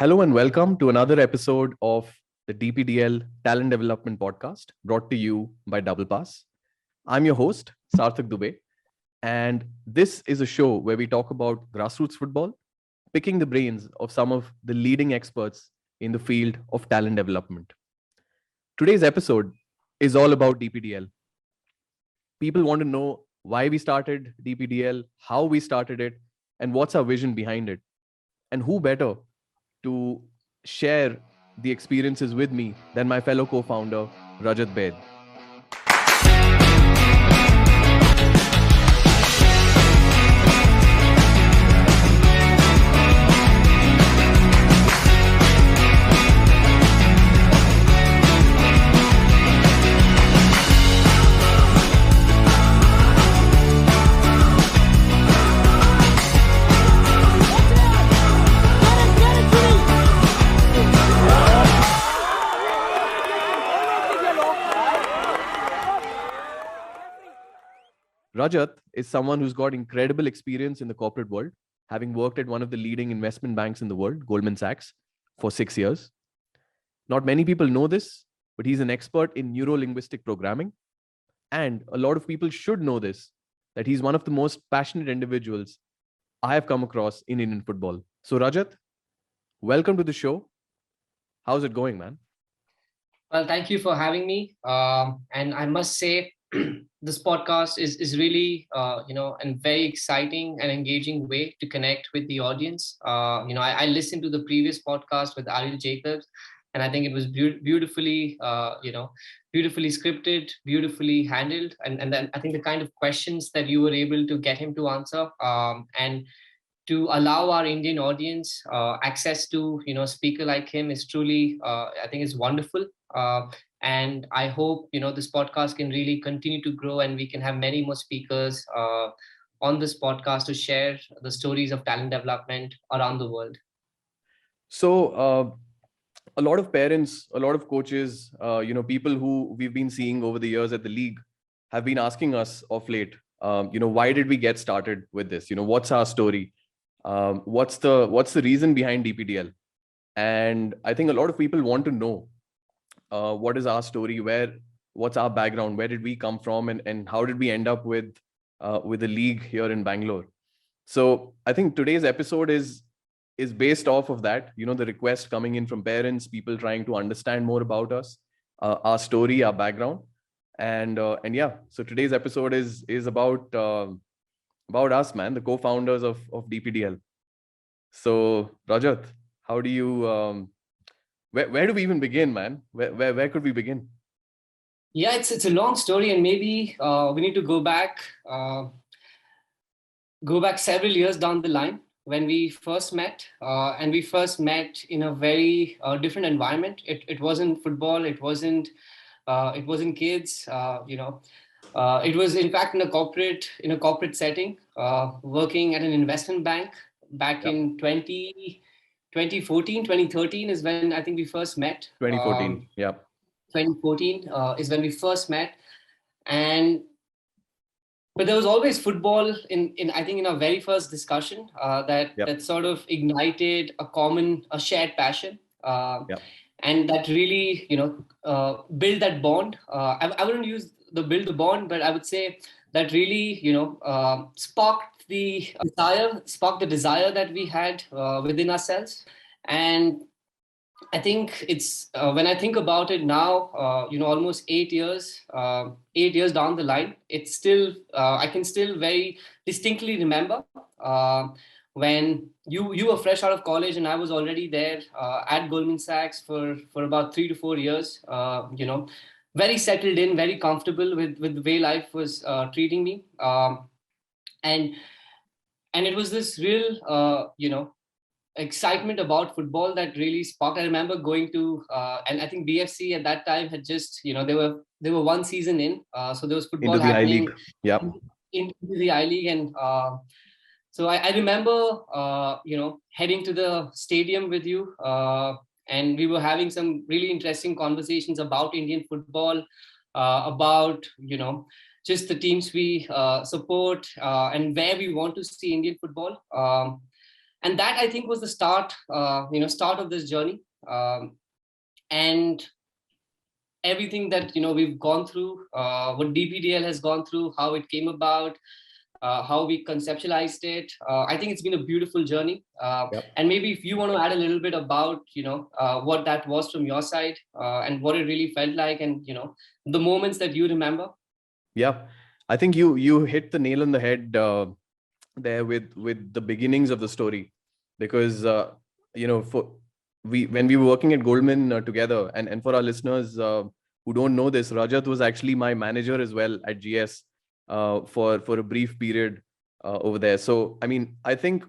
Hello and welcome to another episode of the DPDL Talent Development Podcast brought to you by Double Pass. I'm your host, Sarthak Dubey, and this is a show where we talk about grassroots football, picking the brains of some of the leading experts in the field of talent development. Today's episode is all about DPDL. People want to know why we started DPDL, how we started it, and what's our vision behind it. And who better to share the experiences with me than my fellow co-founder, Rajat Baid. Rajat is someone who's got incredible experience in the corporate world, having worked at one of the leading investment banks in the world, Goldman Sachs, for 6 years. Not many people know this, but he's an expert in neuro-linguistic programming. And a lot of people should know this, that he's one of the most passionate individuals I have come across in Indian football. So Rajat, welcome to the show. How's it going, man? Well, thank you for having me. And I must say, this podcast is really, a very exciting and engaging way to connect with the audience. I listened to the previous podcast with Ariel Jacobs, and I think it was beautifully, beautifully scripted, beautifully handled. And then I think the kind of questions that you were able to get him to answer, and to allow our Indian audience access to speaker like him is truly, I think, is wonderful. And I hope this podcast can really continue to grow, and we can have many more speakers on this podcast to share the stories of talent development around the world. So a lot of parents, a lot of coaches, people who we've been seeing over the years at the league have been asking us of late, why did we get started with this? What's our story? What's the reason behind DPDL? And I think a lot of people want to know what is our story, what's our background, where did we come from, and how did we end up with the league here in Bangalore. So I think today's episode is based off of that, the request coming in from parents, people trying to understand more about us, our story, our background. And yeah, so today's episode is about us, man, the co-founders of DPDL. So Rajat, how do you where do we even begin, man? Where could we begin? Yeah, it's a long story, and maybe we need to go back several years down the line when we first met, and we first met in a very different environment. It wasn't football, it wasn't kids, it was in fact in a corporate setting, working at an investment bank back in 2014, 2013 is when I think we first met. 2014, yeah. 2014 is when we first met, but there was always football in I think in our very first discussion that sort of ignited a shared passion, and that really build that bond. I wouldn't use the build the bond, but I would say that really sparked the desire that we had within ourselves. And I think it's when I think about it now, almost 8 years down the line, it's still I can still very distinctly remember when you were fresh out of college and I was already there at Goldman Sachs for about 3 to 4 years. Very settled in, very comfortable with the way life was treating me, and it was this real excitement about football that really sparked. I remember going to and I think BFC at that time had just they were one season in, so there was football into the happening into the I League, and so I remember heading to the stadium with you, and we were having some really interesting conversations about Indian football, about just the teams we support, and where we want to see Indian football. And that, I think, was the start of this journey. And everything that we've gone through, what DPDL has gone through, how it came about, how we conceptualized it. I think it's been a beautiful journey. And maybe if you want to add a little bit about, what that was from your side, and what it really felt like, and, the moments that you remember. Yeah, I think you hit the nail on the head there with the beginnings of the story, because when we were working at Goldman together, and for our listeners who don't know this, Rajat was actually my manager as well at GS for a brief period over there. So I mean, I think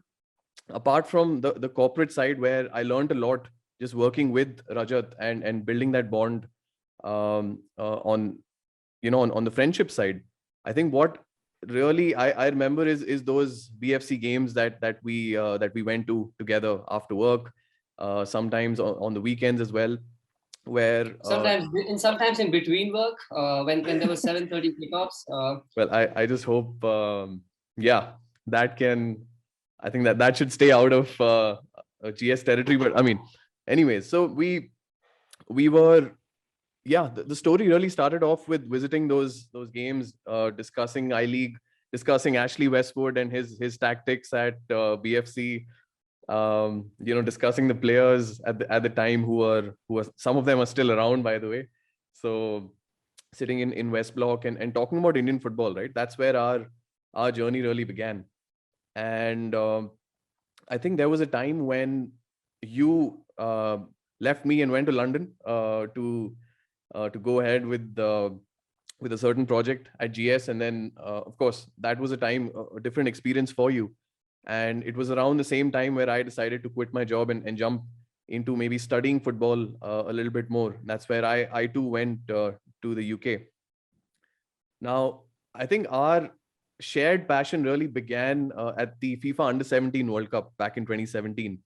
apart from the corporate side, where I learned a lot just working with Rajat and building that bond on on the friendship side, I think what really I remember is those BFC games that we went to together after work, sometimes on the weekends as well, where sometimes in between work, when there was 7:30 kickoffs. Well, I just hope yeah, that can, I think that should stay out of GS territory. But I mean, anyways, so we were, yeah, the story really started off with visiting those games, discussing I-League, discussing Ashley Westwood and his tactics at BFC, discussing the players at the time who were some of them are still around, by the way. So sitting in West Block and talking about Indian football, right? That's where our journey really began. And I think there was a time when you left me and went to London to go ahead with a certain project at GS, and then of course that was a different experience for you, and it was around the same time where I decided to quit my job and jump into maybe studying football a little bit more. That's where I too went to the UK. Now, I think our shared passion really began at the FIFA Under-17 World Cup back in 2017,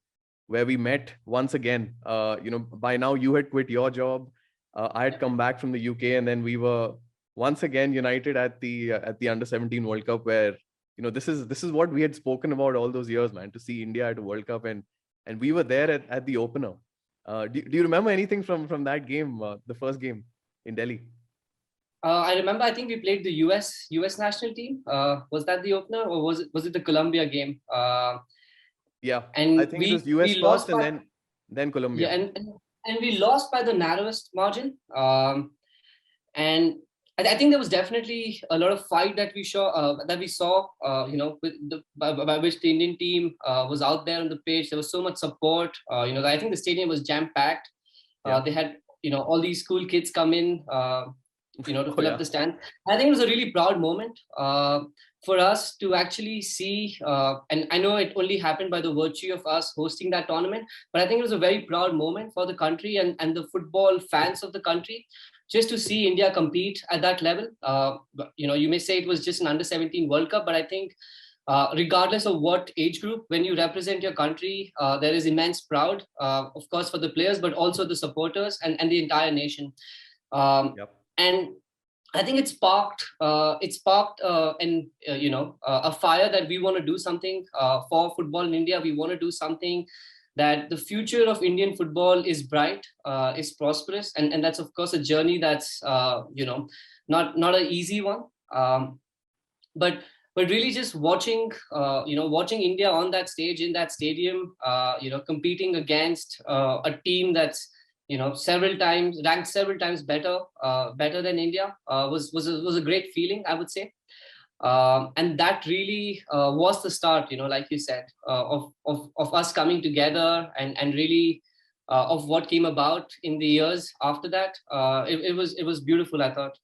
where we met once again. By now you had quit your job. I had come back from the UK, and then we were once again united at the Under-17 World Cup, where this is what we had spoken about all those years, man, to see India at a World Cup, and we were there at the opener. Do you remember anything from that game, the first game in Delhi? I remember. I think we played the US national team. Was that the opener, or was it the Colombia game? Yeah, and I think it was US first, and then Colombia. Yeah, and we lost by the narrowest margin. And I think there was definitely a lot of fight that we saw. With by which the Indian team was out there on the pitch. There was so much support. I think the stadium was jam packed. They had all these school kids come in. To fill up the stand. I think it was a really proud moment for us to actually see, and I know it only happened by the virtue of us hosting that tournament, but I think it was a very proud moment for the country and the football fans of the country, just to see India compete at that level. You may say it was just an Under-17 World Cup, but I think regardless of what age group, when you represent your country, there is immense proud, of course, for the players, but also the supporters and the entire nation. And I think it sparked a fire that we want to do something for football in India. We want to do something that the future of Indian football is bright, is prosperous, and that's of course a journey that's not an easy one. But really just watching India on that stage in that stadium, competing against a team that's ranked several times better than India, was a great feeling, I would say. And that really was the start, like you said, of us coming together and really of what came about in the years after that. It was beautiful, I thought.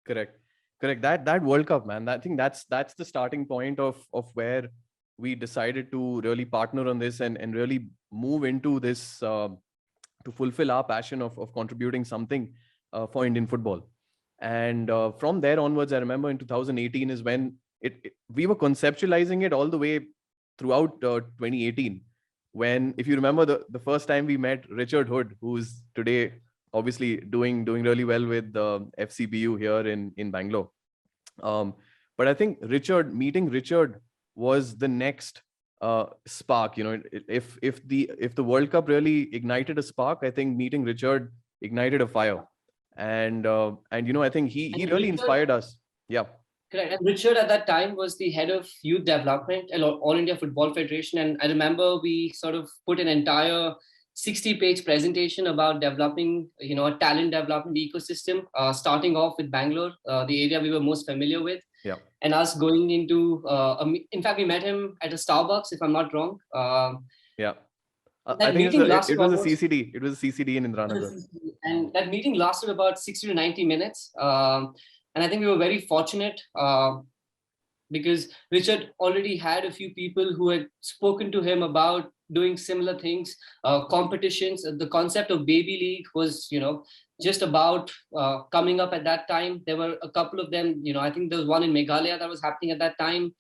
Correct. That World Cup, man. I think that's the starting point of where we decided to really partner on this and really move into this to fulfill our passion of contributing something for Indian football. And from there onwards, I remember in 2018 is when we were conceptualizing it all the way throughout 2018. When, if you remember, the first time we met Richard Hood, who's today obviously doing really well with the FCBU here in Bangalore. But I think meeting Richard was the next spark. If the World Cup really ignited a spark, I think meeting Richard ignited a fire, and I think he really inspired us. Yeah. Correct. And Richard at that time was the head of youth development at All India Football Federation. And I remember we sort of put an entire 60-page presentation about developing, a talent development ecosystem, starting off with Bangalore, the area we were most familiar with. Yeah. And us going into, in fact, we met him at a Starbucks, if I'm not wrong. Yeah. That meeting lasted it was a CCD. It was a CCD in Indranagar. And that meeting lasted about 60 to 90 minutes. And I think we were very fortunate because Richard already had a few people who had spoken to him about doing similar things, competitions. The concept of baby league was, just about coming up at that time. There were a couple of them, I think there was one in Meghalaya that was happening at that time.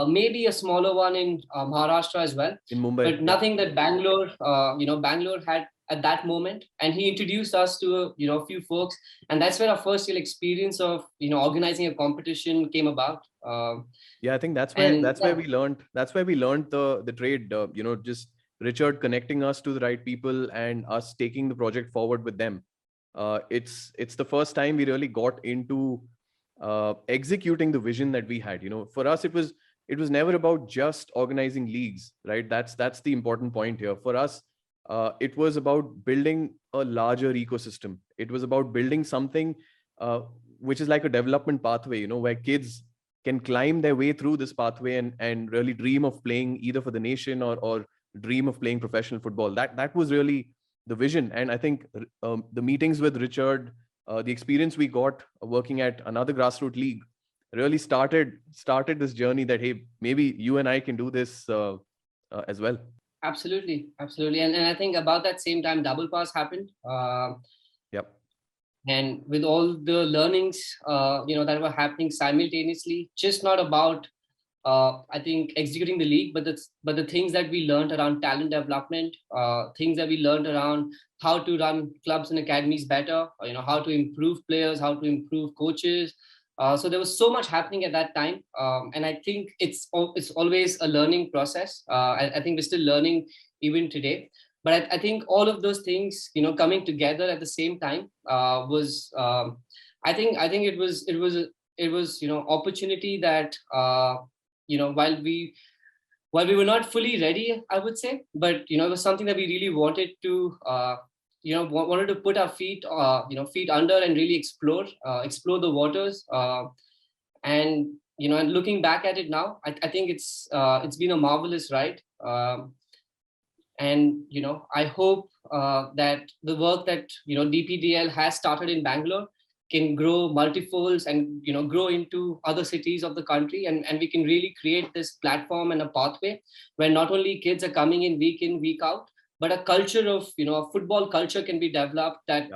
Maybe a smaller one in Maharashtra as well, in Mumbai, but nothing that Bangalore, Bangalore had at that moment. And he introduced us to a few folks, and that's where our first real experience of organizing a competition came about. Yeah, I think that's where we learned. That's where we learned the trade. Just Richard connecting us to the right people and us taking the project forward with them. It's the first time we really got into executing the vision that we had. For us, it was never about just organizing leagues, right? That's the important point here. For us, it was about building a larger ecosystem. It was about building something which is like a development pathway, where kids can climb their way through this pathway and really dream of playing either for the nation or dream of playing professional football. That was really the vision. And I think the meetings with Richard, the experience we got working at another grassroots league really started this journey that, hey, maybe you and I can do this as well. Absolutely. And I think about that same time, Double Pass happened. Yep. And with all the learnings, that were happening simultaneously, just not about, I think, executing the league, but the things that we learned around talent development, things that we learned around how to run clubs and academies better, how to improve players, how to improve coaches. So there was so much happening at that time, and I think it's always a learning process. I think we're still learning even today. But I think all of those things, coming together at the same time was, I think it was opportunity that while we were not fully ready, I would say, but it was something that we really wanted to wanted to put our feet under and really explore the waters, and and looking back at it now, I think it's been a marvelous ride. And I hope that the work that DPDL has started in Bangalore can grow multifolds and grow into other cities of the country, and we can really create this platform and a pathway where not only kids are coming in, week out, but a culture of a football culture can be developed that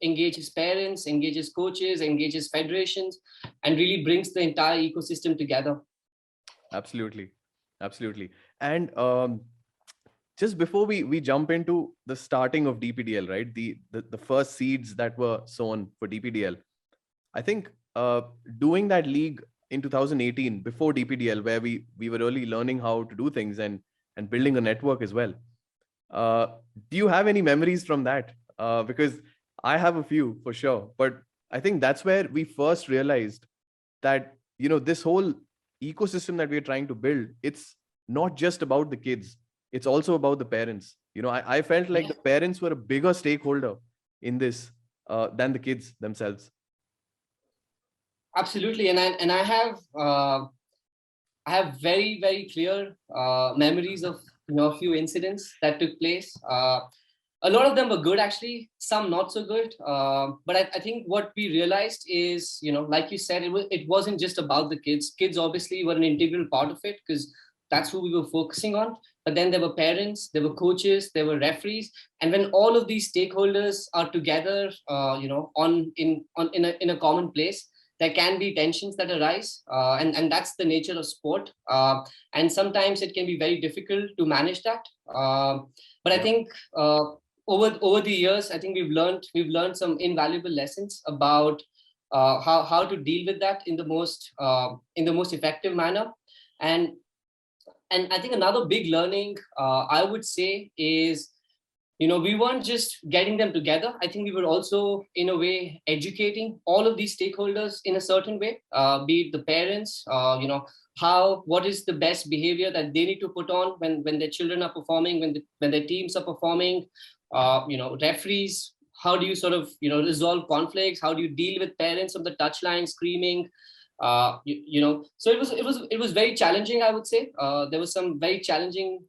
engages parents, engages coaches, engages federations, and really brings the entire ecosystem together. Absolutely. And just before we jump into the starting of DPDL, right? The first seeds that were sown for DPDL, I think doing that league in 2018 before DPDL, where we were really learning how to do things and building a network as well. Do you have any memories from that? Because I have a few for sure, but I think that's where we first realized that this whole ecosystem that we're trying to build, it's not just about the kids. It's also about the parents. I felt like the parents were a bigger stakeholder in this than the kids themselves. Absolutely, and I have very, very clear memories of a few incidents that took place. A lot of them were good, actually. Some not so good. But I think what we realized is, like you said, it wasn't just about the kids. Kids obviously were an integral part of it because that's who we were focusing on. But then there were parents, there were coaches, there were referees, and when all of these stakeholders are together, in a common place, there can be tensions that arise, and that's the nature of sport. And sometimes it can be very difficult to manage that. But I think over the years, I think we've learned some invaluable lessons about how to deal with that in the most effective manner. And And I think another big learning, I would say, is, we weren't just getting them together. I think we were also, in a way, educating all of these stakeholders in a certain way, be it the parents, what is the best behavior that they need to put on when their children are performing, when their teams are performing, referees, how do you sort of, resolve conflicts? How do you deal with parents on the touchline screaming? So it was very challenging, I would say. There was some very challenging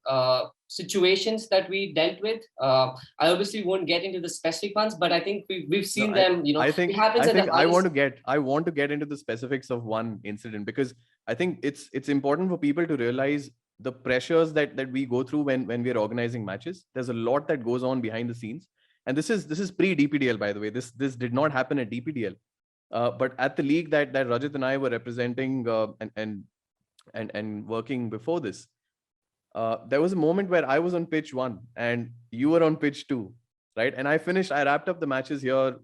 situations that we dealt with. I obviously won't get into the specific ones, but I think we've seen them. It happens at the highest. I want to get into the specifics of one incident, because I think it's important for people to realize the pressures that we go through when we're organizing matches. There's a lot that goes on behind the scenes, and this is pre-DPDL, by the way. This did not happen at DPDL. But at the league that Rajat and I were representing, and working before this, there was a moment where I was on pitch 1 and you were on pitch 2, right? And I wrapped up the matches here,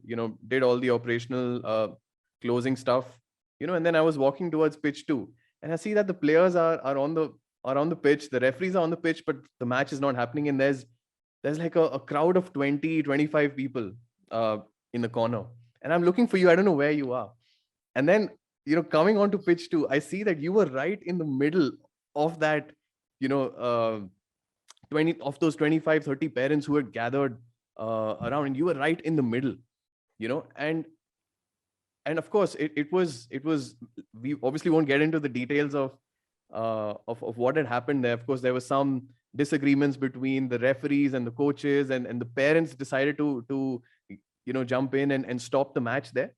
did all the operational closing stuff, and then I was walking towards pitch 2, and I see that the players are on the pitch, the referees are on the pitch, but the match is not happening, and there's like a crowd of 20-25 people in the corner. And I'm looking for you. I don't know where you are. And then, coming on to pitch 2, I see that you were right in the middle of that, 20 of those 25-30 parents who had gathered around, and you were right in the middle, and of course it was, we obviously won't get into the details of what had happened there. Of course, there was some disagreements between the referees and the coaches, and the parents decided to jump in and stop the match there.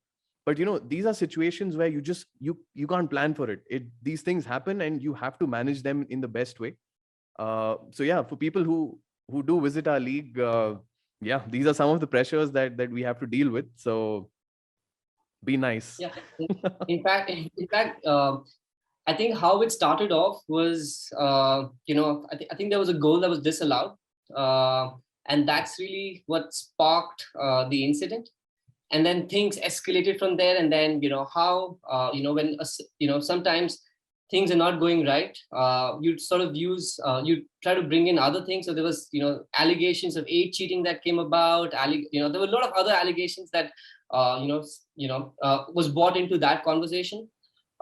But these are situations where you can't plan for it. These things happen, and you have to manage them in the best way. So yeah, for people who do visit our league, these are some of the pressures that we have to deal with. So be nice. Yeah. In fact, I think how it started off was, I think there was a goal that was disallowed. And that's really what sparked the incident. And then things escalated from there. And then, when sometimes things are not going right, you'd sort of you try to bring in other things. So there was, allegations of age cheating that came about. There were a lot of other allegations that, was brought into that conversation.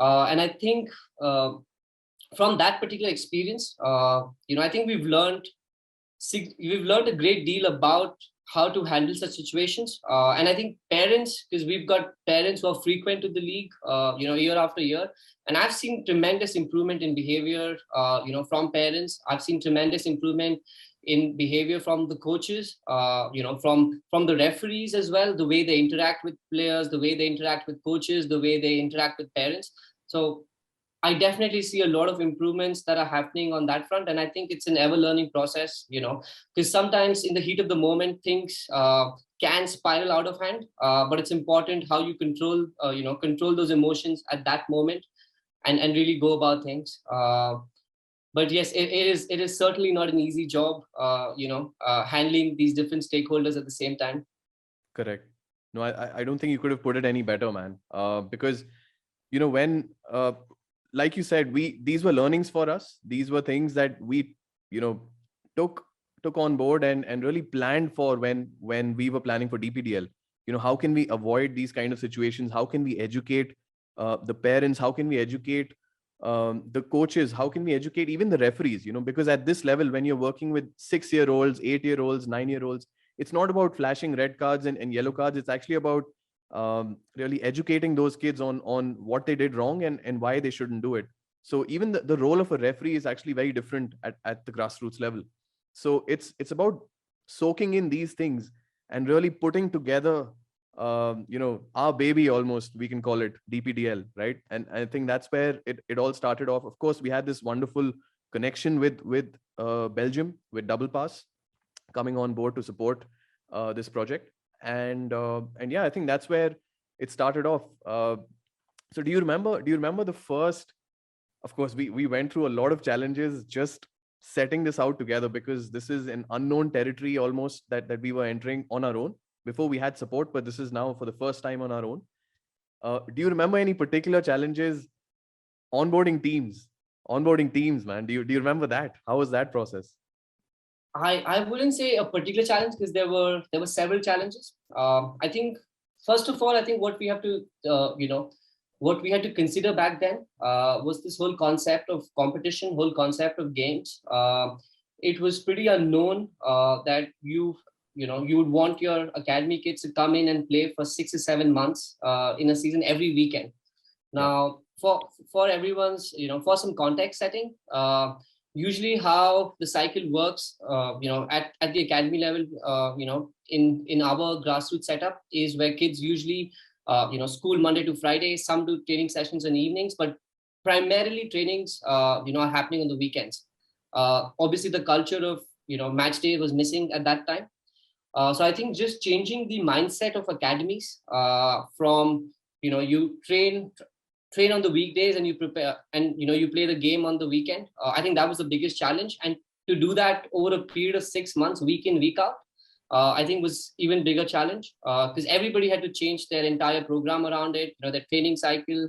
And I think from that particular experience, I think we've learned a great deal about how to handle such situations. And I think parents, because we've got parents who are frequent to the league, year after year. And I've seen tremendous improvement in behavior, from parents. I've seen tremendous improvement in behavior from the coaches, from the referees as well, the way they interact with players, the way they interact with coaches, the way they interact with parents. So I definitely see a lot of improvements that are happening on that front. And I think it's an ever learning process, because sometimes in the heat of the moment, things can spiral out of hand. But it's important how you control those emotions at that moment, and really go about things. But yes, it is certainly not an easy job, handling these different stakeholders at the same time. Correct. No, I don't think you could have put it any better, man. Because, when, like you said, these were learnings for us. These were things that we, took on board and really planned for when we were planning for DPDL. How can we avoid these kind of situations? How can we educate the parents? How can we educate the coaches? How can we educate even the referees? Because at this level, when you're working with 6-year-olds, 8-year-olds, 9-year-olds, it's not about flashing red cards and yellow cards. It's actually about really educating those kids on what they did wrong and why they shouldn't do it. So even the role of a referee is actually very different at the grassroots level. So it's about soaking in these things and really putting together, our baby, almost, we can call it DPDL, right? And I think that's where it all started off. Of course, we had this wonderful connection with Belgium, with Double Pass coming on board to support this project. And yeah, I think that's where it started off. So do you remember the first? Of course, we went through a lot of challenges just setting this out together, because this is an unknown territory almost that we were entering on our own. Before we had support, but this is now for the first time on our own. Do you remember any particular challenges onboarding teams onboarding teams, man? Do you remember that? How was that process? I wouldn't say a particular challenge, because there were several challenges. I think first of all, I think what we have to what we had to consider back then was this whole concept of competition, whole concept of games. It was pretty unknown that you would want your academy kids to come in and play for 6 or 7 months in a season every weekend. Yeah. Now, for everyone's, for some context setting, usually how the cycle works, at the academy level, in our grassroots setup, is where kids usually, school Monday to Friday. Some do training sessions in evenings, but primarily trainings, are happening on the weekends. Obviously, the culture of match day was missing at that time. So I think just changing the mindset of academies from you train on the weekdays and you prepare and you play the game on the weekend. I think that was the biggest challenge, and to do that over a period of 6 months, week in week out, I think was even bigger challenge, because everybody had to change their entire program around it. Their training cycle,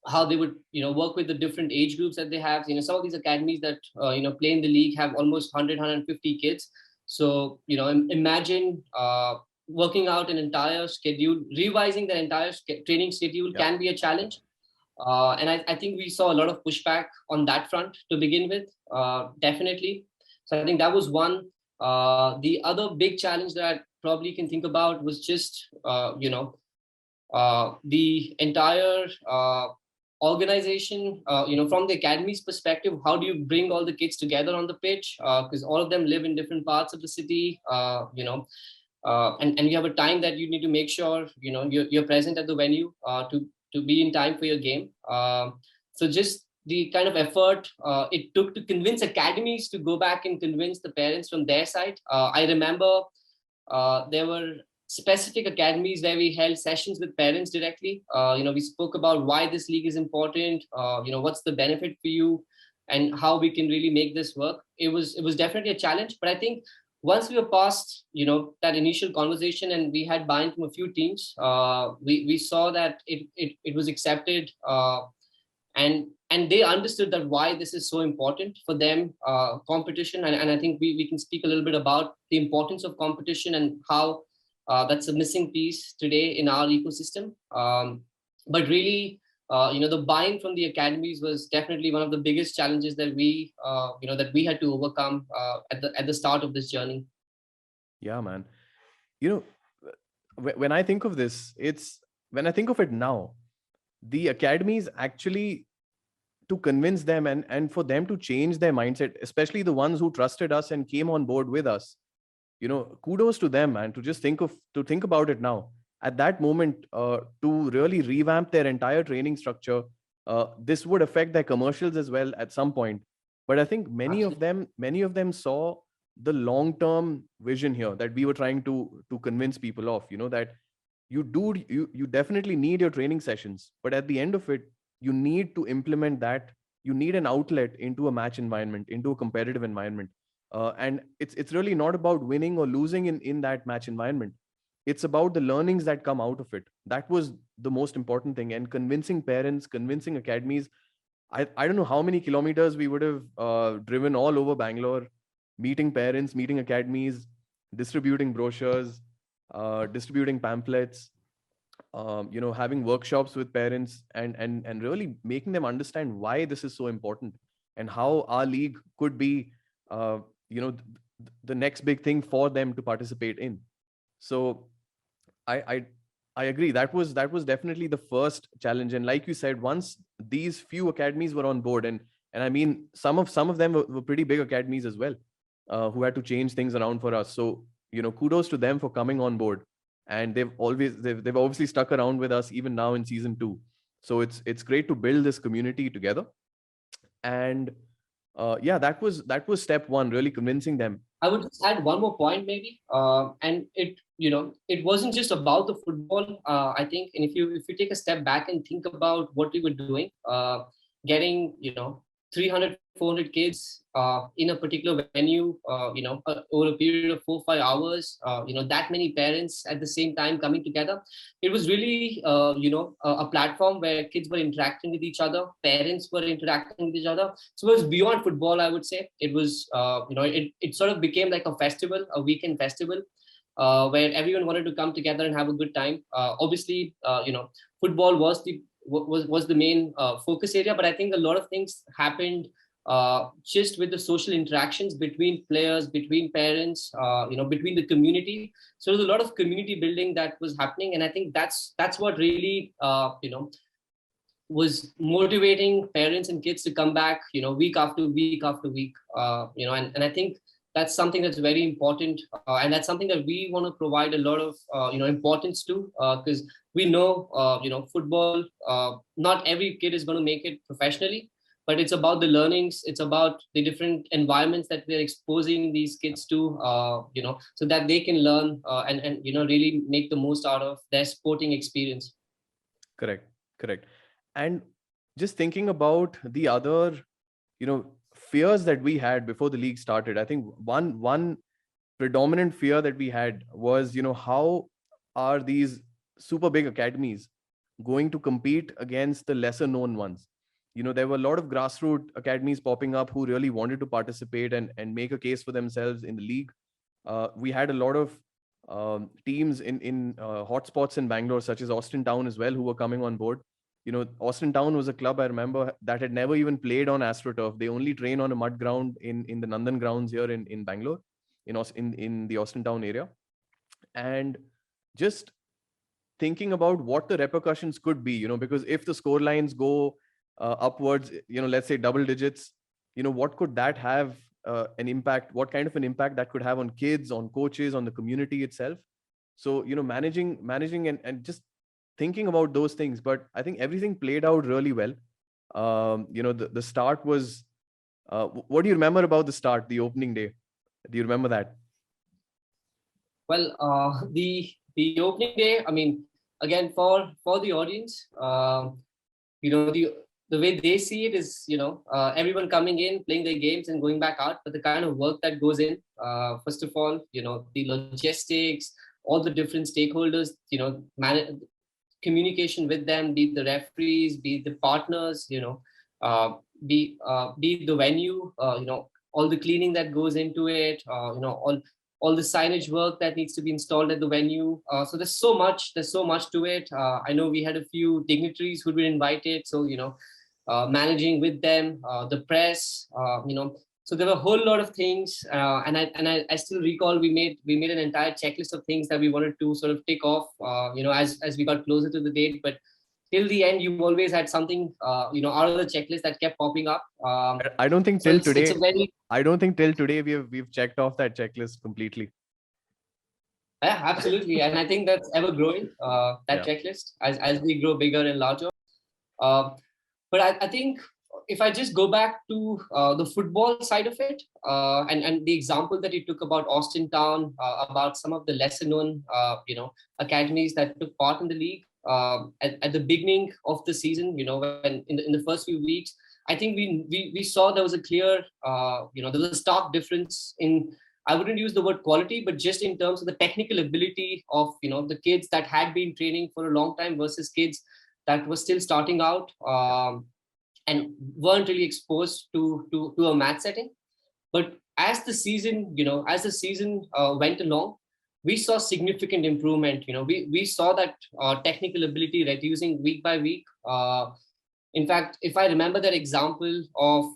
how they would work with the different age groups that they have. Some of these academies that play in the league have almost 100 kids. So imagine working out an entire schedule, revising the entire training schedule can be a challenge. And I think we saw a lot of pushback on that front to begin with, definitely. So I think that was one. The other big challenge that I probably can think about was just the entire organization, from the academy's perspective. How do you bring all the kids together on the pitch, because all of them live in different parts of the city, and you have a time that you need to make sure you're present at the venue to be in time for your game. So just the kind of effort it took to convince academies to go back and convince the parents from their side. I remember there were specific academies where we held sessions with parents directly. We spoke about why this league is important, what's the benefit for you, and how we can really make this work. It was definitely a challenge, but I think once we were past that initial conversation and we had buy-in from a few teams, we saw that it was accepted, and they understood that why this is so important for them, competition. And I think we can speak a little bit about the importance of competition and how that's a missing piece today in our ecosystem. But really, the buy-in from the academies was definitely one of the biggest challenges that we had to overcome at the start of this journey. Yeah, man. When I think of this, when I think of it now, the academies actually, to convince them and for them to change their mindset, especially the ones who trusted us and came on board with us, kudos to them, man, to think about it now. At that moment, to really revamp their entire training structure, this would affect their commercials as well at some point. But I think many of them saw the long-term vision here that we were trying to convince people of, that you definitely need your training sessions, but at the end of it, you need to implement that. You need an outlet into a match environment, into a competitive environment. And it's really not about winning or losing in that match environment. It's about the learnings that come out of it. That was the most important thing. And convincing parents, convincing academies. I don't know how many kilometers we would have driven all over Bangalore, meeting parents, meeting academies, distributing brochures, distributing pamphlets, having workshops with parents, and really making them understand why this is so important and how our league could be the next big thing for them to participate in. So I agree, that was definitely the first challenge. And like you said, once these few academies were on board, and I mean some of them were pretty big academies as well, who had to change things around for us. So kudos to them for coming on board, and they've obviously stuck around with us even now in season 2. So it's great to build this community together. And that was step one, really convincing them. I would just add one more point, maybe, and it wasn't just about the football. I think, and if you take a step back and think about what we were doing, getting 300, 400 kids in a particular venue, over a period of 4, 5 hours, that many parents at the same time coming together. It was really, a platform where kids were interacting with each other, parents were interacting with each other. So it was beyond football, I would say. It was, it sort of became like a festival, a weekend festival, where everyone wanted to come together and have a good time. Obviously, football was the main focus area, but I think a lot of things happened just with the social interactions between players, between parents, between the community. So there's a lot of community building that was happening, and I think that's what really was motivating parents and kids to come back, week after week after week, and I think that's something that's very important, and that's something that we want to provide a lot of importance to, because we know football, not every kid is going to make it professionally, but it's about the learnings, it's about the different environments that we're exposing these kids to, so that they can learn, and really make the most out of their sporting experience. Correct. And just thinking about the other, fears that we had before the league started, I think one predominant fear that we had was, how are these super big academies going to compete against the lesser known ones? There were a lot of grassroots academies popping up who really wanted to participate and make a case for themselves in the league. We had a lot of teams in hotspots in Bangalore, such as Austin Town as well, who were coming on board. Austin Town was a club, I remember, that had never even played on AstroTurf. They only train on a mud ground in the Nandan grounds here in Bangalore, in the Austin Town area. And just thinking about what the repercussions could be, because if the score lines go upwards, let's say double digits, what could that have an impact? What kind of an impact that could have on kids, on coaches, on the community itself? So, managing and just thinking about those things. But I think everything played out really well. The start was, what do you remember about the start, the opening day? Do you remember that? Well, the opening day, I mean, again, for the audience, the way they see it is, everyone coming in, playing their games and going back out, but the kind of work that goes in, first of all, the logistics, all the different stakeholders, communication with them, be it the referees, be it the partners, be it the venue, all the cleaning that goes into it, all the signage work that needs to be installed at the venue. So there's so much to it. I know we had a few dignitaries who'd been invited, so managing with them, the press, so there were a whole lot of things, and I still recall we made an entire checklist of things that we wanted to sort of tick off, as we got closer to the date. But till the end, you always had something, out of the checklist that kept popping up. I don't think till today. I don't think till today we've checked off that checklist completely. Yeah, absolutely, and I think that's ever growing. Checklist as we grow bigger and larger. But I think if I just go back to the football side of it, and the example that you took about Austin Town, about some of the lesser known, academies that took part in the league at the beginning of the season, when in the first few weeks, I think we saw there was a clear, there was a stark difference in, I wouldn't use the word quality, but just in terms of the technical ability of, the kids that had been training for a long time versus kids that were still starting out, and weren't really exposed to a match setting. But as the season, went along, we saw significant improvement. We saw that technical ability reducing week by week. In fact, if I remember that example of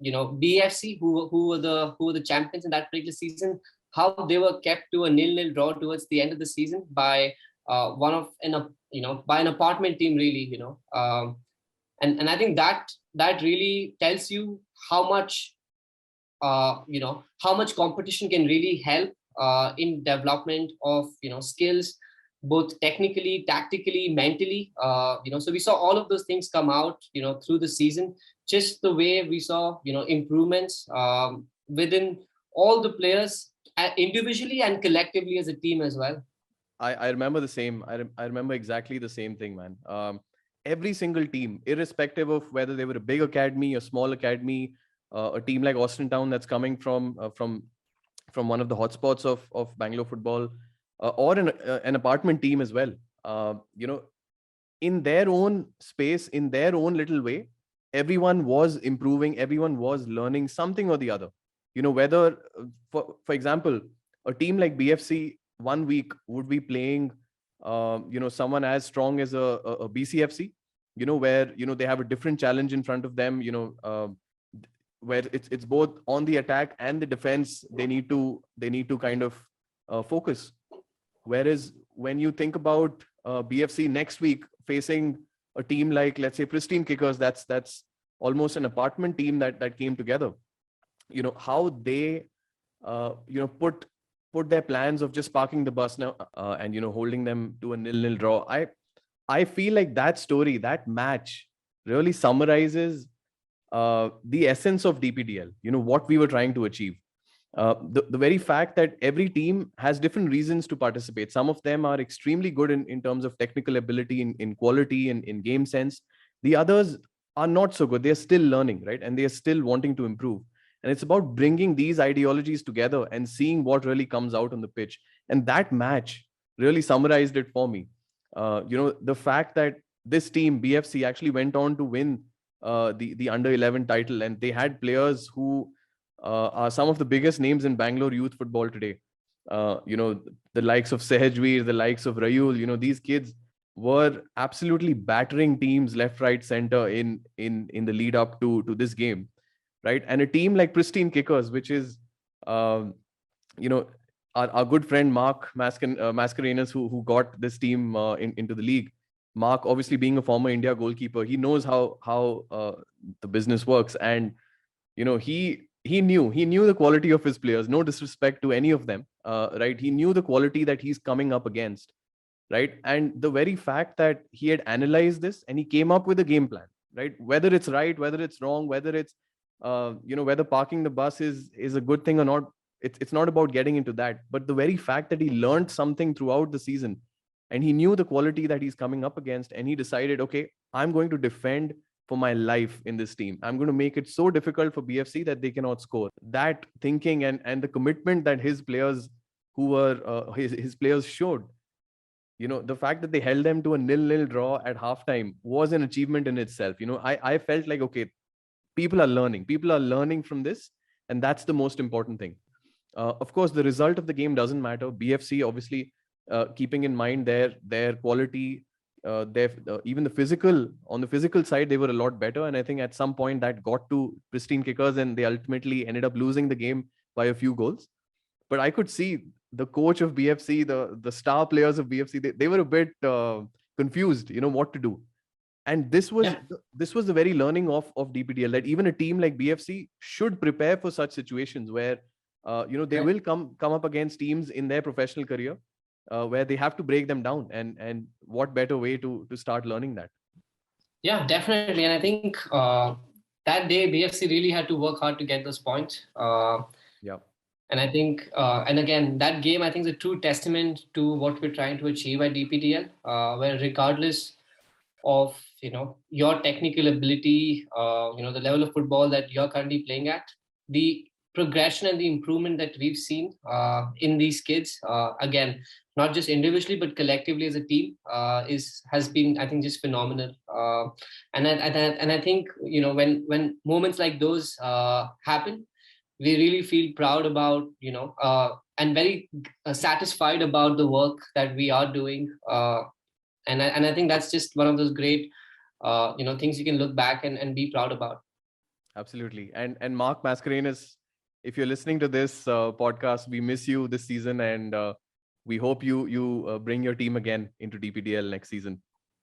BFC, who were the champions in that particular season, how they were kept to a 0-0 draw towards the end of the season by by an apartment team, really, and I think that really tells you how much how much competition can really help in development of skills, both technically, tactically, mentally. So we saw all of those things come out through the season, just the way we saw improvements within all the players, individually and collectively as a team as well. I remember the same. I remember exactly the same thing, man. every single team, irrespective of whether they were a big academy, a small academy, a team like Austin Town that's coming from one of the hotspots of Bangalore football, or an apartment team as well. In their own space, in their own little way, everyone was improving, everyone was learning something or the other. Whether, for example, a team like BFC one week would be playing, someone as strong as a BCFC, where, they have a different challenge in front of them, where it's both on the attack and the defense. They need to kind of focus. Whereas when you think about BFC next week facing a team like, let's say, Pristine Kickers, that's almost an apartment team that came together. How they put their plans of just parking the bus now, and holding them to a 0-0 draw. I feel like that story, that match, really summarizes the essence of DPDL. What we were trying to achieve. The very fact that every team has different reasons to participate. Some of them are extremely good in terms of technical ability, in quality, in game sense. The others are not so good. They're still learning, right? And they're still wanting to improve. And it's about bringing these ideologies together and seeing what really comes out on the pitch. And that match really summarized it for me. The fact that this team, BFC, actually went on to win the under 11 title, and they had players who are some of the biggest names in Bangalore youth football today. The likes of Sehajveer, the likes of Rayul. These kids were absolutely battering teams left, right, center in the lead up to this game, right? And a team like Pristine Kickers, which is, um, our good friend Mark Mascarenas, who got this team into the league. Mark, obviously being a former India goalkeeper, he knows how the business works, and he knew the quality of his players. No disrespect to any of them, right? He knew the quality that he's coming up against, right? And the very fact that he had analyzed this and he came up with a game plan, right? Whether it's right, whether it's wrong, whether it's whether parking the bus is a good thing or not, it's not about getting into that. But the very fact that he learned something throughout the season, and he knew the quality that he's coming up against, and he decided, okay, I'm going to defend for my life in this team. I'm going to make it so difficult for BFC that they cannot score. That thinking and the commitment that his players, who were his players, showed. The fact that they held them to a 0-0 draw at halftime was an achievement in itself. I felt like, okay, people are learning from this, and that's the most important thing. Of course, the result of the game doesn't matter. BFC, obviously, keeping in mind their quality, even on the physical side, they were a lot better. And I think at some point that got to Pristine Kickers, and they ultimately ended up losing the game by a few goals. But I could see the coach of BFC, the star players of BFC, they were a bit confused, what to do. And this was the very learning of DPDL, that even a team like BFC should prepare for such situations where they will come up against teams in their professional career, where they have to break them down. And what better way to start learning that? Yeah, definitely. And I think that day BFC really had to work hard to get those points. Yeah. And I think, and again, that game, I think, is a true testament to what we're trying to achieve at DPDL, where regardless of, your technical ability, the level of football that you're currently playing at, the progression and the improvement that we've seen in these kids, again, not just individually but collectively as a team, has been, I think, just phenomenal. And I think, when moments like those happen, we really feel proud about, and very satisfied about the work that we are doing. And I think that's just one of those great, things you can look back and be proud about. Absolutely. And Mark Mascarenas, if you're listening to this podcast, we miss you this season, and we hope you bring your team again into DPDL next season.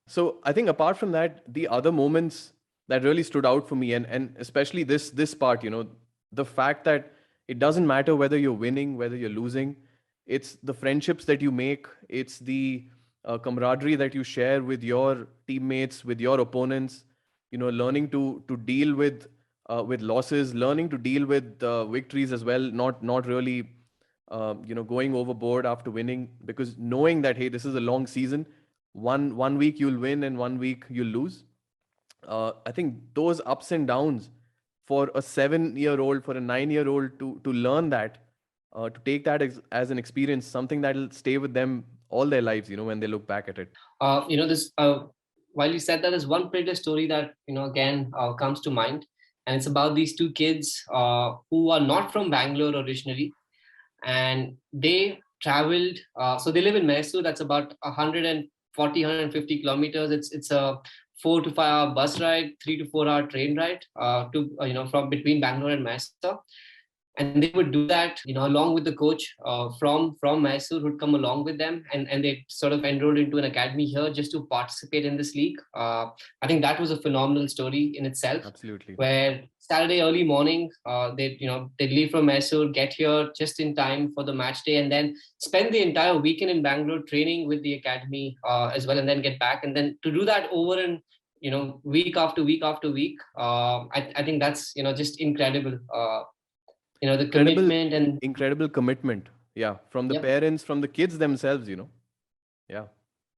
So I think apart from that, the other moments that really stood out for me, and especially this part, the fact that it doesn't matter whether you're winning, whether you're losing, it's the friendships that you make, it's the camaraderie that you share with your teammates, with your opponents, learning to deal with losses, learning to deal with victories as well, not really going overboard after winning, because knowing that, hey, this is a long season. one week you'll win and one week you'll lose. I think those ups and downs for a 7-year-old, for a 9-year-old to learn that, to take that as an experience, something that'll stay with them all their lives, when they look back at it. This while you said that, there's one particular story that again comes to mind, and it's about these two kids who are not from Bangalore originally, and they traveled. So they live in Mysore. That's about 140, 150 kilometers. It's a 4 to 5 hour bus ride, 3 to 4 hour train ride to from between Bangalore and Mysore. And they would do that along with the coach from Mysore, who'd come along with them, and they sort of enrolled into an academy here just to participate in this league. I think that was a phenomenal story in itself. Absolutely. Where Saturday early morning, they'd leave from Mysore, get here just in time for the match day, and then spend the entire weekend in Bangalore training with the academy as well, and then get back. And then to do that over and week after week after week, I think that's just incredible. The commitment and incredible commitment, from the parents, from the kids themselves. Yeah,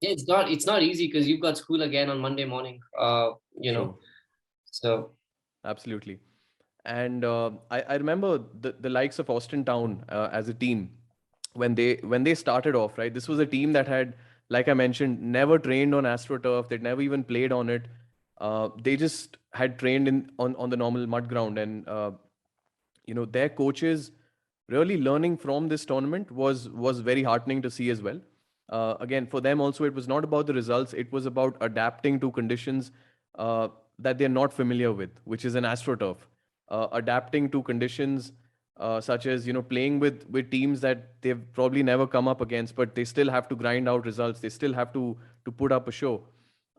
it's not easy because you've got school again on Monday morning. True. So absolutely. And I remember the likes of Austin Town as a team when they started off, right? This was a team that had, like I mentioned, never trained on AstroTurf. They'd never even played on it. They just had trained on the normal mud ground, and their coaches really learning from this tournament was very heartening to see as well. Again, for them also, it was not about the results. It was about adapting to conditions that they're not familiar with, which is an AstroTurf. Adapting to conditions such as playing with teams that they've probably never come up against, but they still have to grind out results. They still have to put up a show.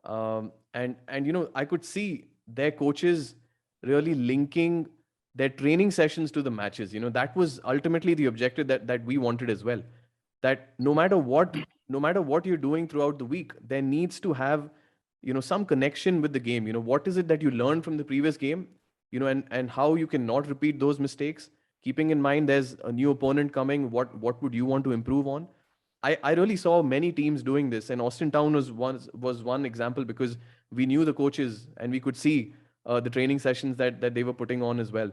And I could see their coaches really linking their training sessions to the matches. That was ultimately the objective that we wanted as well. That no matter what you're doing throughout the week, there needs to have some connection with the game. What is it that you learned from the previous game, and how you cannot repeat those mistakes, keeping in mind there's a new opponent coming. What would you want to improve on? I really saw many teams doing this, and Austin Town was one example, because we knew the coaches and we could see the training sessions that they were putting on as well.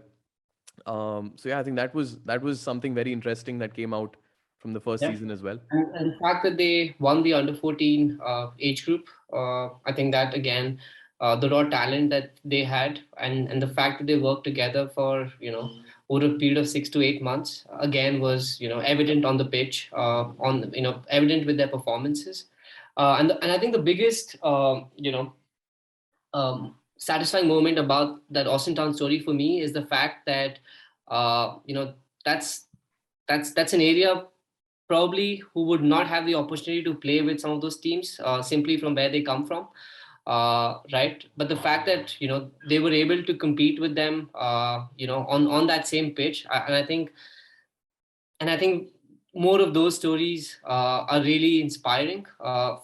So yeah, I think that was something very interesting that came out from the first season as well. And the fact that they won the under 14 age group, I think that again, the raw talent that they had, and the fact that they worked together for over a period of 6 to 8 months, again was evident on the pitch, on evident with their performances, and I think the biggest satisfying moment about that Austin Town story for me is the fact that that's an area probably who would not have the opportunity to play with some of those teams simply from where they come from, right? But the fact that they were able to compete with them on that same pitch, and I think more of those stories are really inspiring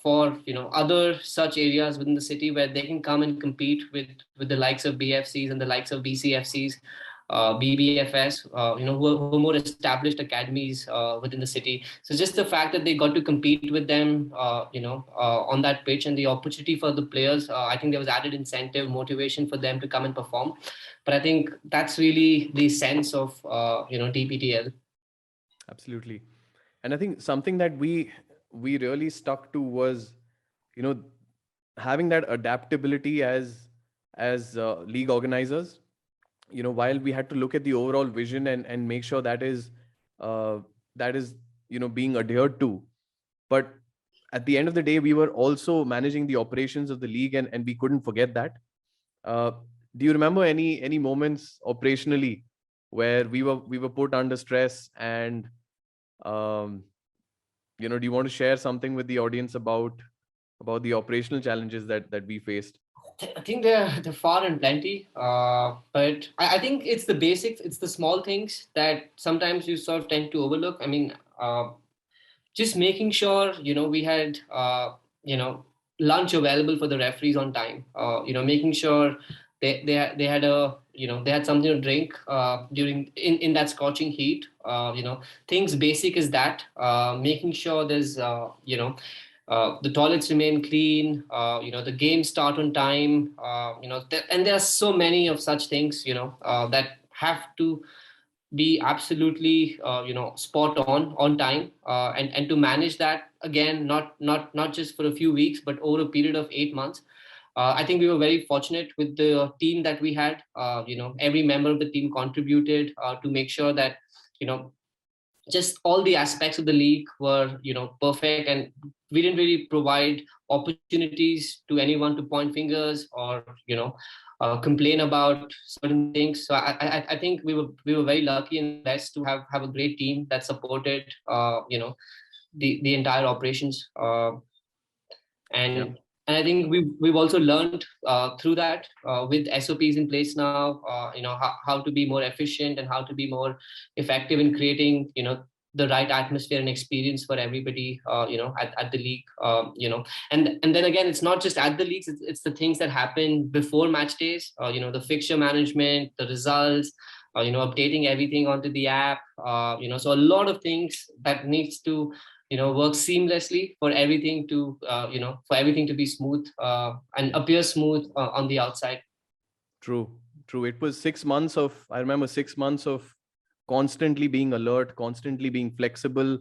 for other such areas within the city where they can come and compete with the likes of BFCs and the likes of BCFCs, BBFS, who are more established academies within the city. So just the fact that they got to compete with them, on that pitch, and the opportunity for the players, I think there was added incentive, motivation for them to come and perform. But I think that's really the sense of DPDL. Absolutely. And I think something that we really stuck to was, having that adaptability as league organizers. While we had to look at the overall vision and make sure that is being adhered to, but at the end of the day, we were also managing the operations of the league, and we couldn't forget that. Do you remember any moments operationally where we were put under stress, and do you want to share something with the audience about the operational challenges that we faced? I think they're far and plenty, but I think it's the basics, it's the small things that sometimes you sort of tend to overlook. I mean, just making sure we had lunch available for the referees on time. Making sure they had they had something to drink during in that scorching heat. Things basic as that. Making sure there's The toilets remain clean. The games start on time. And there are so many of such things, that have to be absolutely, spot on time, and to manage that again, not just for a few weeks, but over a period of 8 months. I think we were very fortunate with the team that we had. Every member of the team contributed to make sure that, just all the aspects of the league were, perfect, and we didn't really provide opportunities to anyone to point fingers or, complain about certain things. So I think we were very lucky and blessed to have a great team that supported, the entire operations. And Yeah. and I think we've also learned through that, with SOPs in place now, how to be more efficient and how to be more effective in creating, the right atmosphere and experience for everybody, at the league. And then again, it's not just at the leagues, it's the things that happen before match days, the fixture management, the results, updating everything onto the app, so a lot of things that needs to, work seamlessly for everything to, be smooth, and appear smooth on the outside. True. It was 6 months of, I remember 6 months of constantly being alert, constantly being flexible,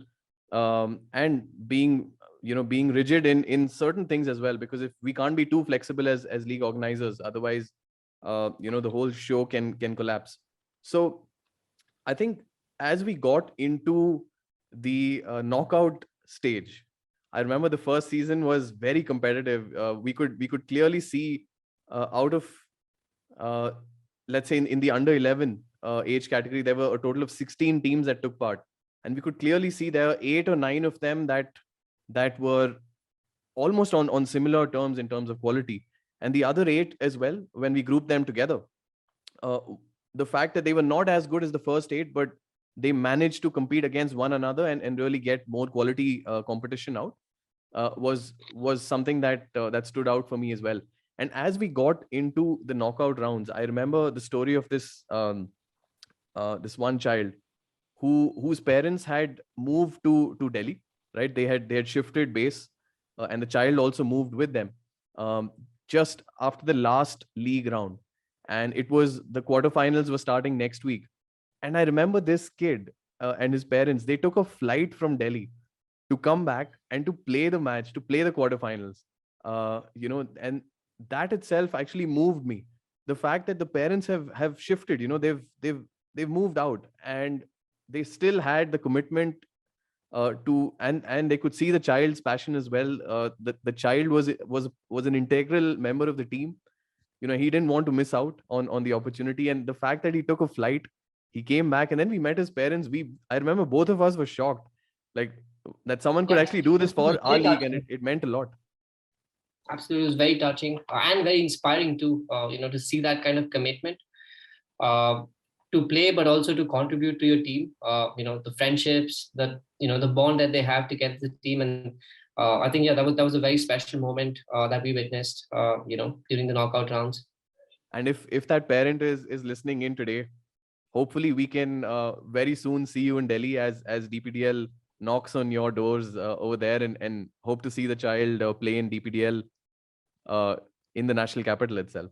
and being rigid in certain things as well. Because if we can't be too flexible as league organizers, otherwise, the whole show can collapse. So I think as we got into the knockout stage, I remember the first season was very competitive. We could clearly see, out of, uh, let's say, in the under 11 age category, there were a total of 16 teams that took part, and we could clearly see there were 8 or 9 of them that were almost on similar terms in terms of quality, and the other 8 as well, when we grouped them together, uh, the fact that they were not as good as the first 8, but they managed to compete against one another and really get more quality competition out, was something that stood out for me as well. And as we got into the knockout rounds, I remember the story of this one child whose parents had moved to Delhi, right? They had shifted base, and the child also moved with them, um, just after the last league round, and it was the quarterfinals were starting next week. And I remember this kid and his parents, they took a flight from Delhi to come back and to play the match, to play the quarterfinals. And that itself actually moved me. The fact that the parents have shifted, they've moved out, and they still had the commitment to, and they could see the child's passion as well. The child was an integral member of the team. He didn't want to miss out on the opportunity, and the fact that he took a flight, he came back, and then we met his parents. I remember both of us were shocked, like, that someone could Yeah, actually do this it was for our very league, and touching. it meant a lot. Absolutely, it was very touching, and very inspiring too. To see that kind of commitment, uh, to play, but also to contribute to your team. The friendships, the bond that they have to get the team, and I think, yeah, that was a very special moment that we witnessed, during the knockout rounds. And if that parent is listening in today, hopefully we can very soon see you in Delhi as DPDL knocks on your doors over there, and hope to see the child play in DPDL uh, in the national capital itself,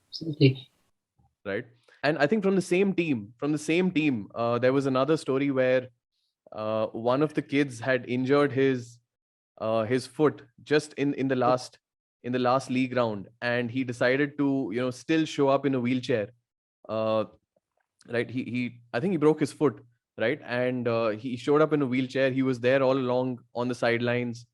Absolutely. right? And I think from the same team, there was another story where one of the kids had injured his foot just in the last league round, and he decided to still show up in a wheelchair. Uh, right, he I think he broke his foot, right, and he showed up in a wheelchair. He was there all along on the sidelines,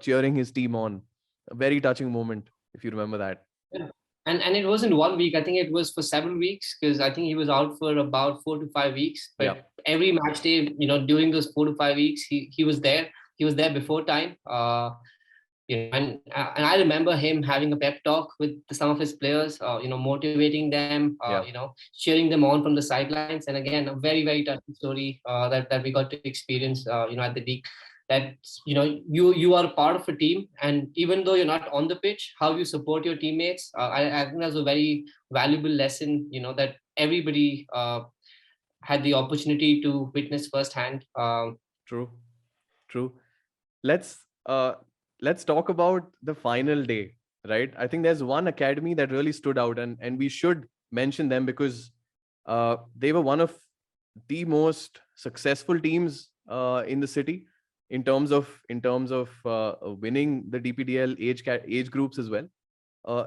cheering his team on. A very touching moment, if you remember that. Yeah. And it wasn't 1 week. I think it was for several weeks, because I think he was out for about 4 to 5 weeks. Yeah. But every match day, during those 4 to 5 weeks, he was there. He was there before time. And I remember him having a pep talk with some of his players, motivating them, Yeah. cheering them on from the sidelines. And again, a very, very touching story that we got to experience, at the league. That you are part of a team, and even though you're not on the pitch, how you support your teammates. I think that's a very valuable lesson, that everybody had the opportunity to witness firsthand. True. True. let's uh, let's talk about the final day, right? I think there's one academy that really stood out, and we should mention them because they were one of the most successful teams in the city in terms of winning the DPDL age groups as well.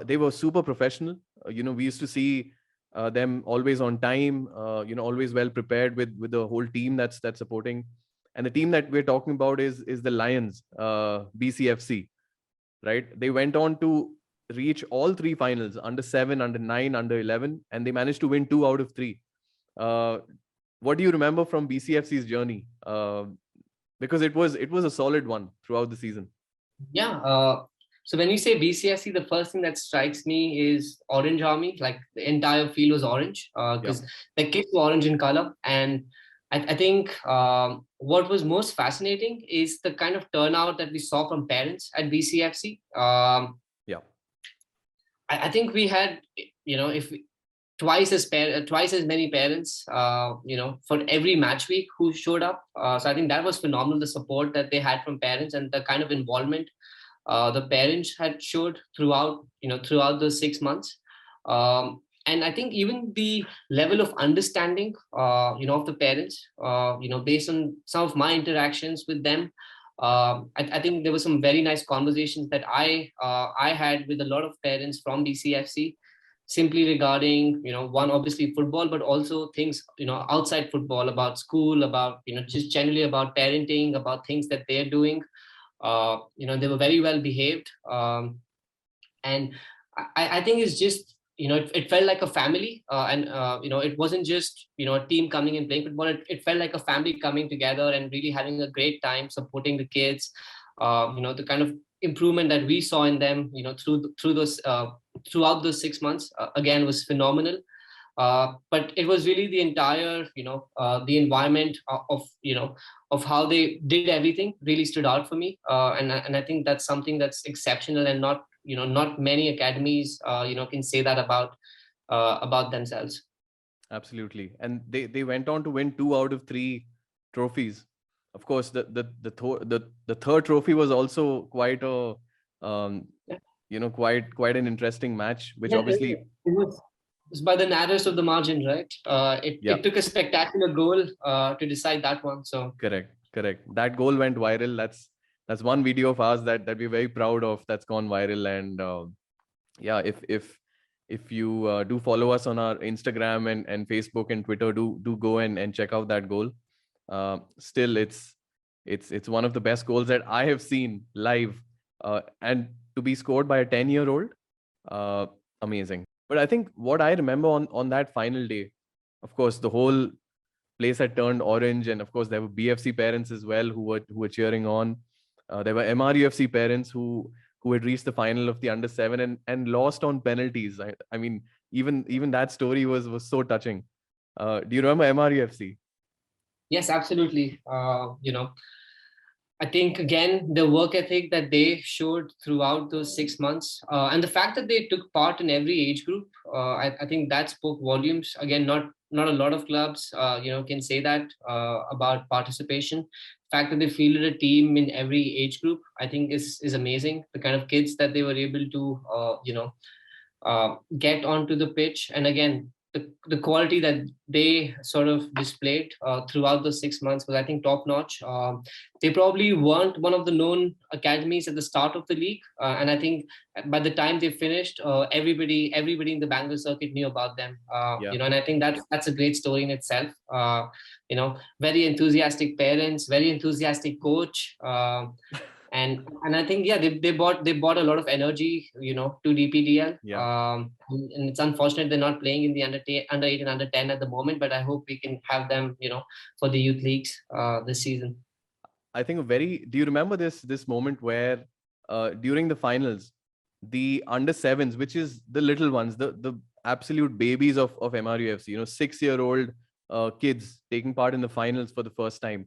They were super professional. We used to see them always on time, always well prepared with the whole team that's supporting. And the team that we're talking about is the Lions, BCFC, right? They went on to reach all three finals: under 7, under 9, under 11, and they managed to win 2 out of 3. Uh, what do you remember from BCFC's journey? Because it was a solid one throughout the season. Yeah. So when you say BCFC, the first thing that strikes me is Orange Army. Like the entire field was orange because the kids were orange in color. And I think what was most fascinating is the kind of turnout that we saw from parents at BCFC. Yeah. I think we had, if twice as many parents, for every match week who showed up. So I think that was phenomenal. The support that they had from parents and the kind of involvement the parents had showed throughout the 6 months. And I think even the level of understanding, of the parents, based on some of my interactions with them, I think there were some very nice conversations that I had with a lot of parents from BCFC, simply regarding, one, obviously football, but also things, outside football, about school, about, just generally about parenting, about things that they're doing. They were very well behaved. And I think it's just, it felt like a family. And it wasn't just, a team coming and playing football. It felt like a family coming together and really having a great time supporting the kids. The kind of improvement that we saw in them, throughout those 6 months, again, was phenomenal. But it was really the entire, the environment of how they did everything really stood out for me. And I think that's something that's exceptional, and not many academies, can say that about themselves. Absolutely. And they went on to win 2 out of 3 trophies. Of course, the third trophy was also quite a quite an interesting match, which Yeah, obviously, it was by the narrowest of the margin, right? It, yeah, it took a spectacular goal to decide that one. So correct. That goal went viral. That's one video of ours that we're very proud of. That's gone viral. And yeah, if you do follow us on our Instagram and Facebook and Twitter, do go and check out that goal. Still, it's one of the best goals that I have seen live, and to be scored by a 10-year-old, amazing. But I think what I remember on that final day, of course, the whole place had turned orange, and of course there were BFC parents as well who were cheering on. There were MRUFC parents who had reached the final of the under 7 and lost on penalties. I mean, even that story was so touching. Do you remember MRUFC? yes, absolutely. I think, again, the work ethic that they showed throughout those 6 months, and the fact that they took part in every age group, I think that spoke volumes. Again, not a lot of clubs, can say that about participation. The fact that they fielded a team in every age group, I think, is amazing. The kind of kids that they were able to, get onto the pitch, and again, the quality that they sort of displayed throughout the 6 months was, I think, top notch. They probably weren't one of the known academies at the start of the league, and I think by the time they finished, everybody in the Bangalore circuit knew about them. Yeah. And I think that's a great story in itself. Very enthusiastic parents, very enthusiastic coach. And I think, yeah, they bought a lot of energy, to DPDL. Yeah. And it's unfortunate they're not playing in the under 8 and under 10 at the moment, but I hope we can have them, for the youth leagues this season. I think do you remember this moment where during the finals, the under 7s, which is the little ones, the absolute babies of MRUFC, 6-year-old kids taking part in the finals for the first time,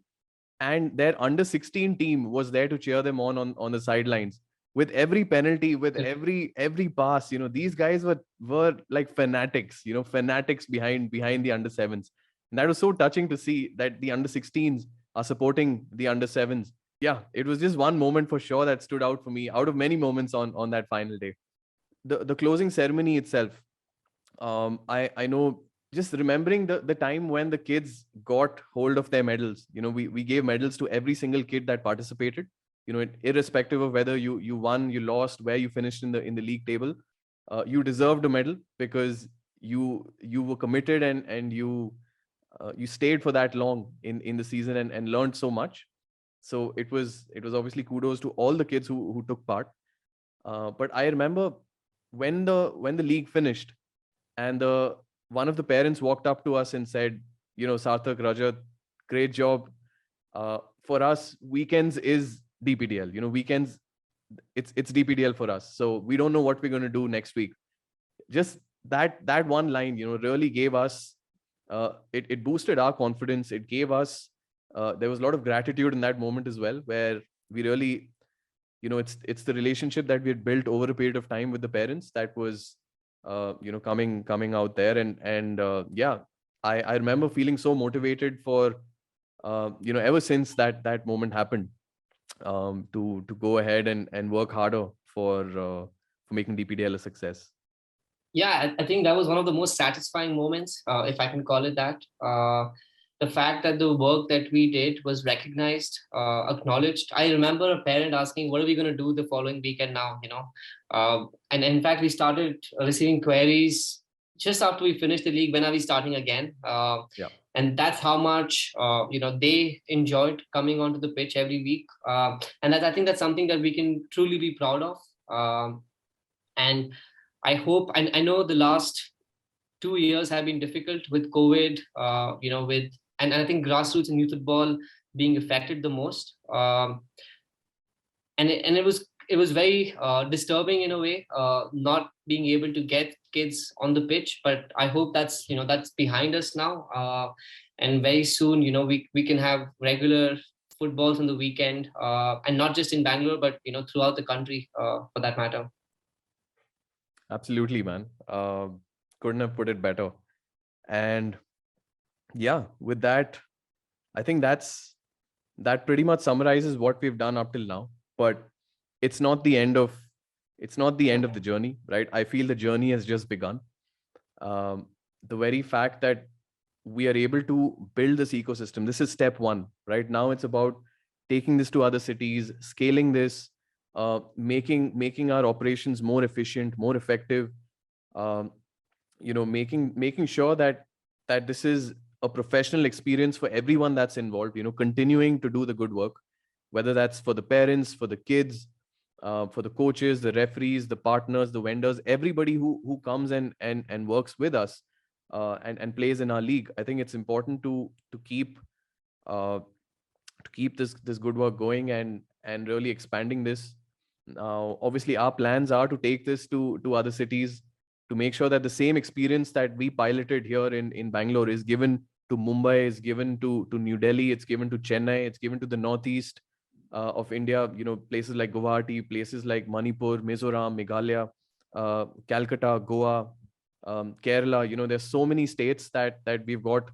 and their under 16 team was there to cheer them on the sidelines with every penalty, with every pass. These guys were like fanatics, fanatics behind the under 7s. And that was so touching to see that the under 16s are supporting the under 7s. yeah, it was just one moment for sure that stood out for me out of many moments on that final day. The closing ceremony itself, I know, just remembering the time when the kids got hold of their medals. We gave medals to every single kid that participated. Irrespective of whether you won, you lost, where you finished in the league table, you deserved a medal because you were committed, and you stayed for that long in the season, and learned so much. So it was obviously kudos to all the kids who took part. But I remember when the league finished, and the one of the parents walked up to us and said, Sarthak, Rajat, great job. For us, weekends is DPDL. Weekends, it's DPDL for us. So we don't know what we're going to do next week. Just that one line, really gave us. It boosted our confidence. It gave us. There was a lot of gratitude in that moment as well, where we really, it's the relationship that we had built over a period of time with the parents that was coming out there. And yeah, I remember feeling so motivated for ever since that moment happened, to go ahead and work harder for making DPDL a success. Yeah, I think that was one of the most satisfying moments, if I can call it that. The fact that the work that we did was recognized, acknowledged. I remember a parent asking, "What are we going to do the following weekend now?" And in fact, we started receiving queries just after we finished the league. When are we starting again? Yeah, and that's how much they enjoyed coming onto the pitch every week. And I think that's something that we can truly be proud of. And I hope, and I know the last 2 years have been difficult with COVID, and I think grassroots and youth football being affected the most. And it was very disturbing in a way, not being able to get kids on the pitch. But I hope that's behind us now, and very soon we can have regular footballs on the weekend, and not just in Bangalore, but throughout the country, for that matter. absolutely, man. Couldn't have put it better. And yeah, with that, I think that pretty much summarizes what we've done up till now. But it's not the end of the journey, right? I feel the journey has just begun. The very fact that we are able to build this ecosystem, this is step one. Right now, it's about taking this to other cities, scaling this, making our operations more efficient, more effective. um, making sure that this is a professional experience for everyone that's involved, continuing to do the good work, whether that's for the parents, for the kids, for the coaches, the referees, the partners, the vendors, everybody who comes and works with us, and plays in our league. I think it's important to uh, keep this good work going, and really expanding this. Now, obviously, our plans are to take this to other cities, to make sure that the same experience that we piloted here in Bangalore is given to Mumbai, is given to New Delhi, it's given to Chennai, it's given to the northeast of India. Places like Guwahati, places like Manipur, Mizoram, Meghalaya, Calcutta, Goa, Kerala. There's so many states that we've got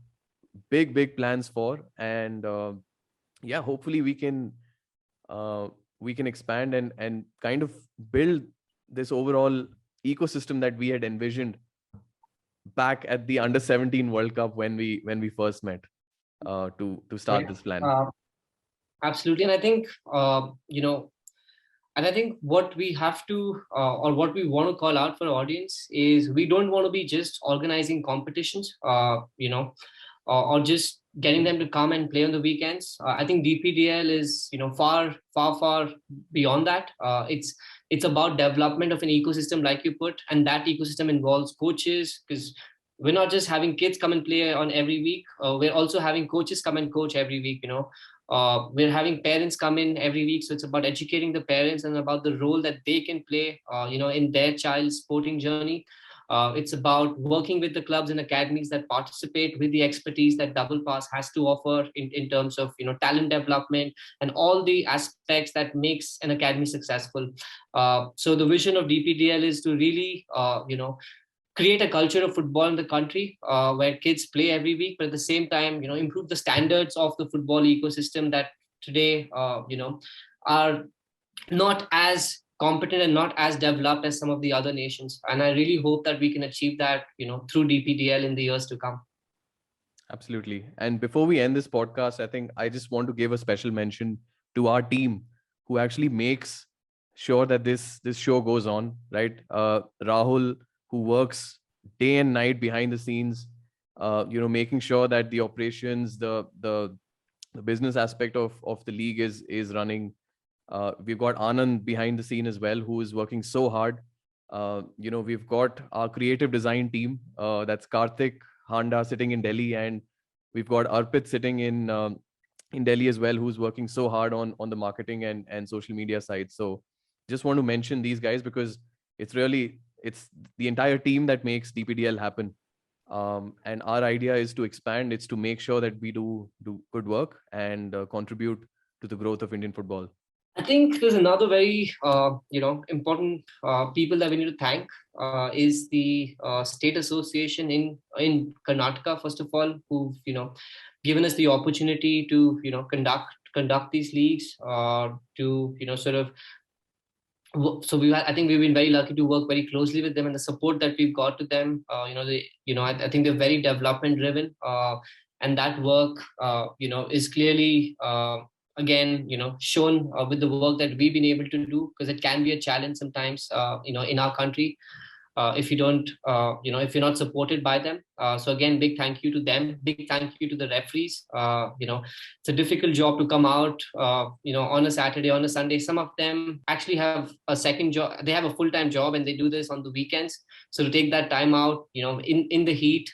big plans for. And yeah, hopefully uh, we can expand and kind of build this overall ecosystem that we had envisioned back at the under 17 World Cup when we first met, to start Yeah, this plan. uh, absolutely. And I think and I think what we have to, or what we want to call out for our audience is, we don't want to be just organizing competitions, or just getting them to come and play on the weekends. I think DPDL is, far beyond that. It's about development of an ecosystem, like you put, and that ecosystem involves coaches, because we're not just having kids come and play on every week. We're also having coaches come and coach every week. We're having parents come in every week, so it's about educating the parents and about the role that they can play, in their child's sporting journey. It's about working with the clubs and academies that participate, with the expertise that Double Pass has to offer in terms of talent development and all the aspects that makes an academy successful. So the vision of DPDL is to really create a culture of football in the country, where kids play every week, but at the same time improve the standards of the football ecosystem that today, are not as competent and not as developed as some of the other nations. And I really hope that we can achieve that, through DPDL in the years to come. Absolutely. And before we end this podcast, I think I just want to give a special mention to our team who actually makes sure that this show goes on, right? Rahul, who works day and night behind the scenes, making sure that the operations, the business aspect of the league is running. We've got Anand behind the scene as well, who is working so hard. We've got our creative design team. That's Karthik Handa sitting in Delhi, and we've got Arpit sitting in Delhi as well, who's working so hard on the marketing and social media side. So just want to mention these guys because it's the entire team that makes DPDL happen. And our idea is to expand. It's to make sure that we do good work and contribute to the growth of Indian football. I think there's another very, important people that we need to thank is the state association in Karnataka, first of all, who've given us the opportunity to conduct these leagues, to sort of. So I think we've been very lucky to work very closely with them, and the support that we've got to them. I think they're very development driven, and that work, is clearly. Again, shown with the work that we've been able to do, because it can be a challenge sometimes, in our country, if you don't, if you're not supported by them. So again, big thank you to them. Big thank you to the referees. It's a difficult job to come out, on a Saturday, on a Sunday. Some of them actually have a second job. They have a full-time job and they do this on the weekends. So to take that time out, in the heat,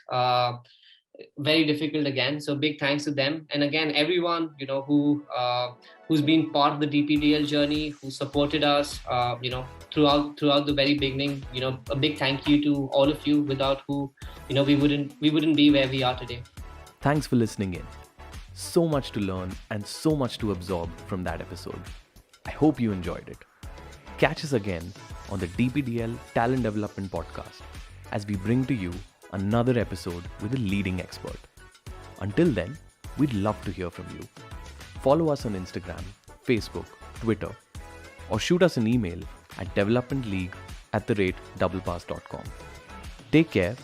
very difficult again. So big thanks to them, and again everyone who's been part of the DPDL journey, who supported us throughout the very beginning. A big thank you to all of you, without who we wouldn't be where we are today. Thanks for listening in. So much to learn and so much to absorb from that episode. I hope you enjoyed it. Catch us again on the DPDL Talent Development Podcast as we bring to you another episode with a leading expert. Until then, we'd love to hear from you. Follow us on Instagram, Facebook, Twitter, or shoot us an email at developmentleague@doublepass.com. Take care